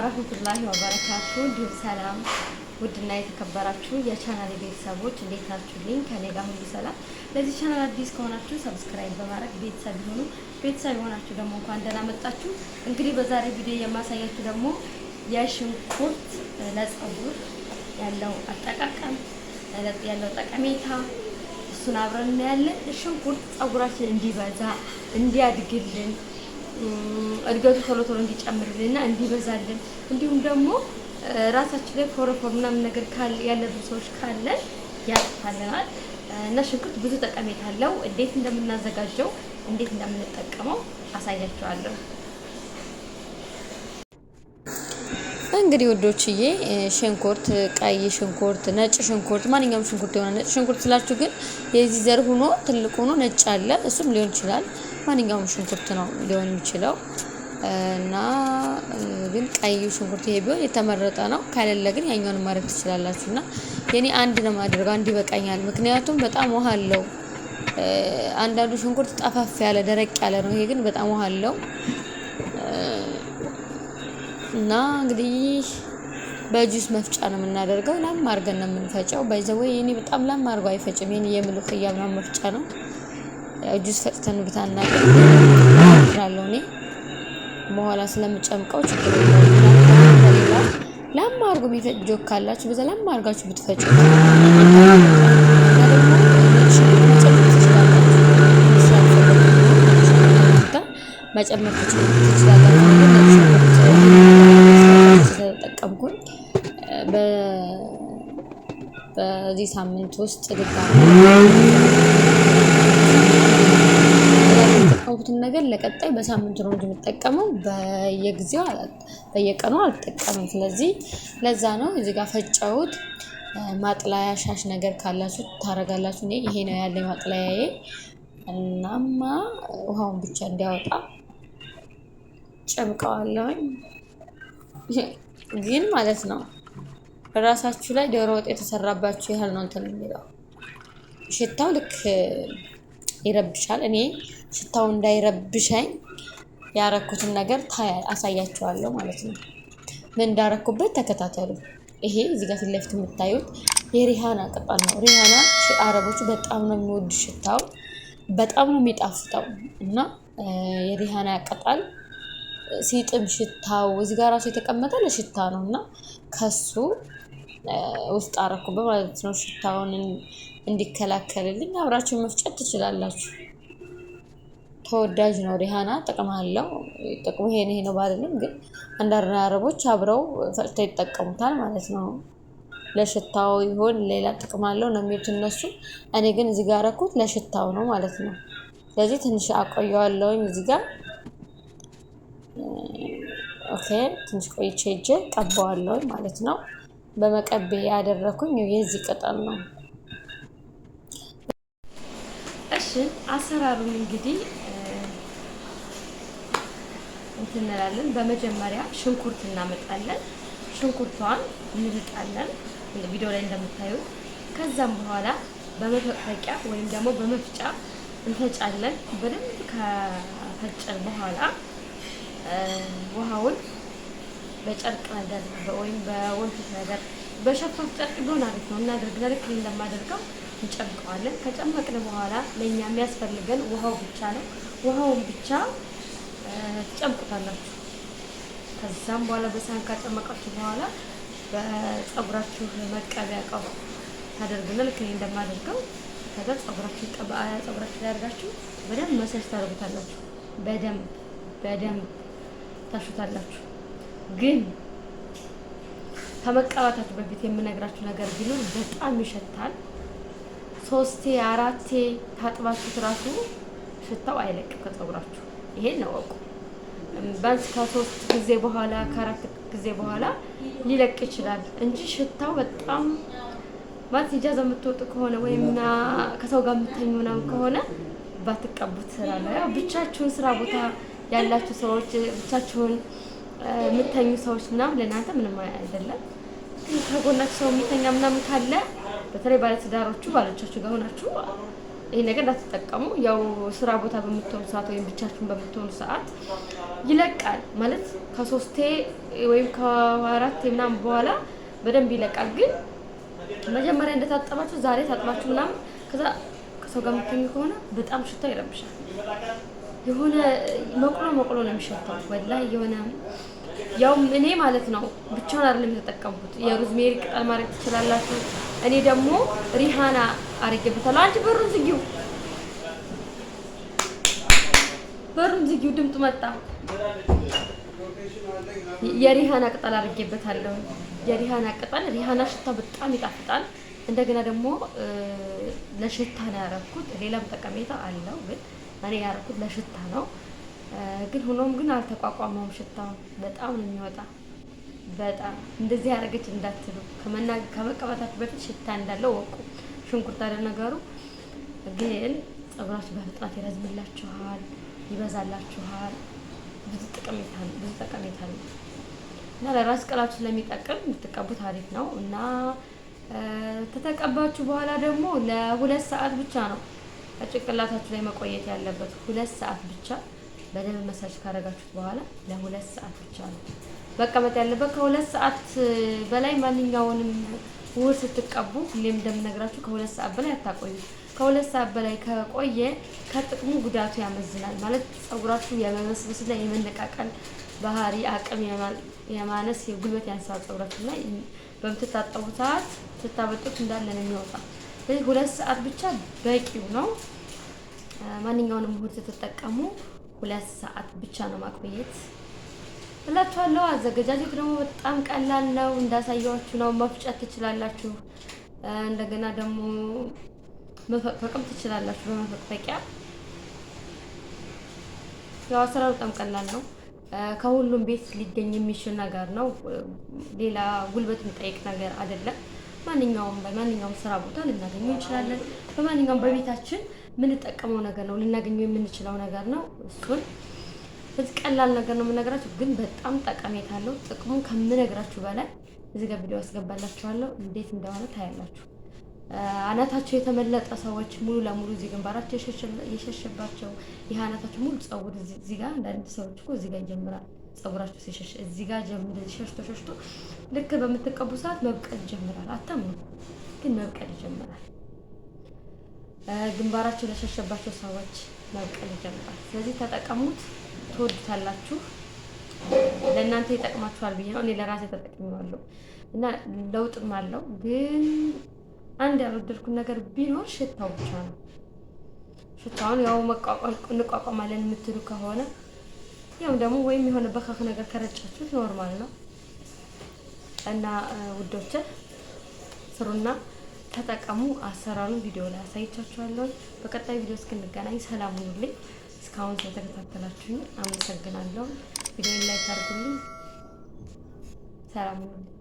ወራህመቱላሂ ወበረካቱ። እንዲሁም ሰላም ውድና የተከበራችሁ የቻናል ቤተሰቦች እንዴት ናችሁልኝ? ከኔ ጋር ሁሉ ሰላም። ለዚህ ቻናል አዲስ ከሆናችሁ ሰብስክራይብ በማድረግ ቤተሰብ ይሁኑ። ቤተሰብ የሆናችሁ ደግሞ እንኳን ደህና መጣችሁ። እንግዲህ በዛሬ ቪዲዮ የማሳያችሁ ደግሞ የሽንኩርት ለፀጉር ያለው አጠቃቀም ያለው ጠቀሜታ እሱን አብረን እናያለን። ሽንኩርት ፀጉራችን እንዲበዛ እንዲያድግልን እድገቱ ቶሎ ቶሎ እንዲጨምርልንና እንዲበዛልን እንዲሁም ደግሞ ራሳችን ላይ ፎረፎር ምናምን ነገር ያለብን ሰዎች ካለ ያጥፋልናል። እና ሽንኩርት ብዙ ጠቀሜታ አለው። እንዴት እንደምናዘጋጀው እንዴት እንደምንጠቀመው አሳያችኋለሁ። እንግዲህ ወዶችዬ ሽንኩርት ቀይ ሽንኩርት፣ ነጭ ሽንኩርት ማንኛውም ሽንኩርት የሆነ ነጭ ሽንኩርት ስላችሁ ግን የዚህ ዘር ሆኖ ትልቅ ሆኖ ነጭ አለ እሱም ሊሆን ይችላል። ማንኛውም ሽንኩርት ነው ሊሆን የሚችለው እና ግን ቀይ ሽንኩርት ይሄ ቢሆን የተመረጠ ነው። ካለለ ግን ያኛውን ማድረግ ትችላላችሁና የኔ አንድ ነው ማድረግ አንድ ይበቃኛል። ምክንያቱም በጣም ውሃ አለው። አንዳንዱ ሽንኩርት ጠፋፍ ያለ ደረቅ ያለ ነው። ይሄ ግን በጣም ውሃ አለው እና እንግዲህ በጁስ መፍጫ ነው የምናደርገው። ላም አድርገን ነው የምንፈጨው። ባይዘወይ የኔ በጣም ላም አድርገው አይፈጭም። የኔ የምልክያ ምናምን መፍጫ ነው። ያው ጁስ ፈጭተን ብታና አድራለሁ እኔ በኋላ ስለምጨምቀው ችግር የለውም። ላም አድርጎ የሚፈጭ ጆክ ካላችሁ በዛ ላም አድርጋችሁ ብትፈጩ መጨመር ትችላላችሁ። ተጠቀምኩኝ በዚህ ሳምንት ውስጥ ድጋሚ የተጠቀምኩትን ነገር ለቀጣይ በሳምንት ነው የምጠቀመው። በየቀኑ አልጠቀምም። ስለዚህ ለዛ ነው እዚህ ጋር ፈጨሁት። ማጥላያ ሻሽ ነገር ካላችሁ ታረጋላችሁ። እኔ ይሄ ነው ያለኝ ማጥላያዬ። እናማ ውሃውን ብቻ እንዲያወጣ ጨምቀዋለሁኝ። ግን ማለት ነው ራሳችሁ ላይ ዶሮ ወጥ የተሰራባችሁ ያህል ነው እንትን የሚለው ሽታው ልክ ይረብሻል። እኔ ሽታው እንዳይረብሸኝ ያረኩትን ነገር አሳያችኋለሁ ማለት ነው። ምን እንዳረኩበት ተከታተሉ። ይሄ እዚህ ጋር ፊት ለፊት የምታዩት የሪሃና ቅጠል ነው። ሪሃና አረቦቹ በጣም ነው የሚወዱ፣ ሽታው በጣም ነው የሚጣፍጠው እና የሪሃና ቅጠል ሲጥም ሽታው እዚህ ጋር ራሱ የተቀመጠ ለሽታ ነው እና ከሱ ውስጥ አረኩበት ማለት ነው። ሽታውን እንዲከላከልልኝ አብራችሁ መፍጨት ትችላላችሁ። ተወዳጅ ነው። ሪሃና ጥቅም አለው። ጥቅሙ ይሄ ነው ባልልም ግን አንዳንድ አረቦች አብረው ፈጭተው ይጠቀሙታል ማለት ነው። ለሽታው ይሆን ሌላ ጥቅም አለው ነው የሚሉት እነሱ። እኔ ግን እዚህ ጋር አረኩት ለሽታው ነው ማለት ነው። ስለዚህ ትንሽ አቆየዋለሁኝ እዚህ ጋር ኦኬ። ትንሽ ቆይቼ እጄ ቀባዋለሁ ማለት ነው። በመቀቤ ያደረኩኝ የዚህ ቅጠል ነው። እሺ አሰራሩን እንግዲህ እንላለን። በመጀመሪያ ሽንኩርት እናመጣለን። ሽንኩርቷን እንልጣለን ቪዲዮ ላይ እንደምታዩት። ከዛም በኋላ በመፈቂያ ወይም ደግሞ በመፍጫ እንፈጫለን። በደንብ ከፈጨን በኋላ ውሃውን በጨርቅ ነገር ወይም በወንፊት ነገር በሸፋፍ ጨርቅ ቢሆን አሪፍ ነው። እናደርግና ልክ እንደማደርገው እንጨምቀዋለን። ከጨመቅን በኋላ ለእኛ የሚያስፈልገን ውሃው ብቻ ነው። ውሃውን ብቻ ትጨምቁታላችሁ። ከዛም በኋላ በሳህን ካጨመቃችሁ በኋላ በፀጉራችሁ መቀቢያ እቃው ታደርጉና ልክ እንደማደርገው ከዛ ፀጉራችሁ ላይ አድርጋችሁ በደንብ መሰጅ ታደርጉታላችሁ። በደንብ ታሹታላችሁ። ግን ከመቀባታችሁ በፊት የምነግራችሁ ነገር ቢኖር በጣም ይሸታል። 3 4 ታጥባችሁት ራሱ ሽታው አይለቅም ከፀጉራችሁ። ይሄን ነው እወቁ። ባንስ ከ3 ጊዜ በኋላ ከ4 ጊዜ በኋላ ሊለቅ ይችላል እንጂ ሽታው በጣም ማለት ኢጃዛ የምትወጡ ከሆነ ወይም ከሰው ጋር የምትተኙ ምናምን ከሆነ ባትቀቡት ስላለ ያው ብቻችሁን ስራ ቦታ ያላችሁ ሰዎች ብቻችሁን የምትተኙ ሰዎች ምናምን ለእናንተ ምንም አይደለም። ግን ከጎናችሁ ሰው የሚተኛ ምናምን ካለ በተለይ ባለትዳሮቹ ባሎቻችሁ ጋር ሆናችሁ ይሄ ነገር እንዳትጠቀሙ። ያው ስራ ቦታ በምትሆኑ ሰዓት ወይም ብቻችሁን በምትሆኑ ሰዓት ይለቃል ማለት ከ3 ወይም ከ4 ምናምን በኋላ በደንብ ይለቃል። ግን መጀመሪያ እንደታጠባችሁ ዛሬ ታጥባችሁ ምናምን ከዛ ከሰው ጋር የምትገኙ ከሆነ በጣም ሽታው ይረብሻል። የሆነ መቁሎ ነው የሚሸታው ወላሂ የሆነ ያው እኔ ማለት ነው ብቻውን አይደለም የተጠቀምኩት። የሮዝሜሪ ቅጠል ማድረግ ትችላላችሁ። እኔ ደግሞ ሪሃና አድርጌበታለሁ። አንቺ በሩን ዝጊው፣ ድምጡ መጣ። የሪሃና ቅጠል አድርጌበታለሁ። የሪሃና ቅጠል ሪሃና ሽታ በጣም ይጣፍጣል። እንደገና ደግሞ ለሽታ ነው ያደረኩት። ሌላም ጠቀሜታ አለው፣ ግን እኔ ያደረኩት ለሽታ ነው። ግን ሆኖም ግን አልተቋቋመውም። ሽታው በጣም ነው የሚወጣ። በጣም እንደዚህ ያደረገች እንዳትሉ፣ ከመቀባታችሁ በፊት ሽታ እንዳለው ወቁ። ሽንኩርት አይደል ነገሩ፣ ግን ፀጉራችሁ በፍጥነት ይረዝምላችኋል፣ ይበዛላችኋል። ብዙ ጠቀሜታ አለው እና ለራስ ቅላችሁ ስለሚጠቅም የምትቀቡት አሪፍ ነው። እና ተተቀባችሁ በኋላ ደግሞ ለ2 ሰዓት ብቻ ነው ጭንቅላታችሁ ላይ መቆየት ያለበት። 2 ሰዓት ብቻ በደንብ መሳጅ ካደረጋችሁት በኋላ ለ2 ሰዓት ብቻ ነው መቀመጥ ያለበት። ከ2 ሰዓት በላይ ማንኛውንም ውህድ ስትቀቡ ሁሌም እንደምነግራችሁ ከ2 ሰዓት በላይ አታቆዩ። ከ2 ሰዓት በላይ ከቆየ ከጥቅሙ ጉዳቱ ያመዝናል። ማለት ፀጉራችሁ የመመስበስና የመነቃቀል ባህሪ አቅም የማነስ የጉልበት ያንሳል ፀጉራችሁ ላይ በምትታጠቡ ሰዓት ስታበጡት እንዳለ ነው የሚወጣ። ስለዚህ 2 ሰዓት ብቻ በቂው ነው። ማንኛውንም ውህድ ስትጠቀሙ 2 ሰዓት ብቻ ነው ማቆየት እላችኋለሁ። አዘገጃጀት ደግሞ በጣም ቀላል ነው፣ እንዳሳየዋችሁ ነው። መፍጨት ትችላላችሁ። እንደገና ደግሞ መፈቅፈቅም ትችላላችሁ በመፈቅፈቂያ። ያው አሰራሩ በጣም ቀላል ነው። ከሁሉም ቤት ሊገኝ የሚችል ነገር ነው። ሌላ ጉልበት የሚጠይቅ ነገር አይደለም። በማንኛውም ስራ ቦታ ልናገኘው እንችላለን። በማንኛውም በቤታችን የምንጠቀመው ነገር ነው፣ ልናገኘው የምንችለው ነገር ነው። እሱን በዚህ ቀላል ነገር ነው የምነግራችሁ፣ ግን በጣም ጠቀሜታ አለው። ጥቅሙን ከምነግራችሁ በላይ እዚህ ጋር ቪዲዮ አስገባላችኋለሁ፣ እንዴት እንደሆነ ታያላችሁ። አናታቸው የተመለጠ ሰዎች ሙሉ ለሙሉ እዚህ ግንባራቸው የሸሸባቸው ይሄ አናታቸው ሙሉ ፀጉር እዚህ ጋር አንዳንድ ሰዎች እኮ እዚህ ጋር ይጀምራል ፀጉራቸው ሲሸሽ እዚህ ጋር ሸሽቶ ልክ በምትቀቡ ሰዓት መብቀል ይጀምራል። አታምኑ፣ ግን መብቀል ይጀምራል። ግንባራቸው ለሸሸባቸው ሰዎች መብቀል ይጀምራል። ስለዚህ ተጠቀሙት፣ ትወዱታላችሁ። ለእናንተ ይጠቅማችኋል ብዬ ነው እኔ ለራሴ ተጠቅሜዋለሁ እና ለውጥም አለው። ግን አንድ ያልወደድኩት ነገር ቢኖር ሽታው ብቻ ነው። ሽታውን ያው እንቋቋማለን የምትሉ ከሆነ ያው ደግሞ ወይም የሆነ በካክ ነገር ከረጫችሁት ኖርማል ነው። እና ውዶቼ ስሩና ተጠቀሙ። አሰራሩን ቪዲዮ ላይ አሳይቻችኋለሁ። በቀጣይ ቪዲዮ እስክንገናኝ ሰላም ሁኑልኝ። እስካሁን ስለተከታተላችሁኝ አመሰግናለሁ። ቪዲዮን ላይክ አድርጉልኝ። ሰላም ሁኑልኝ።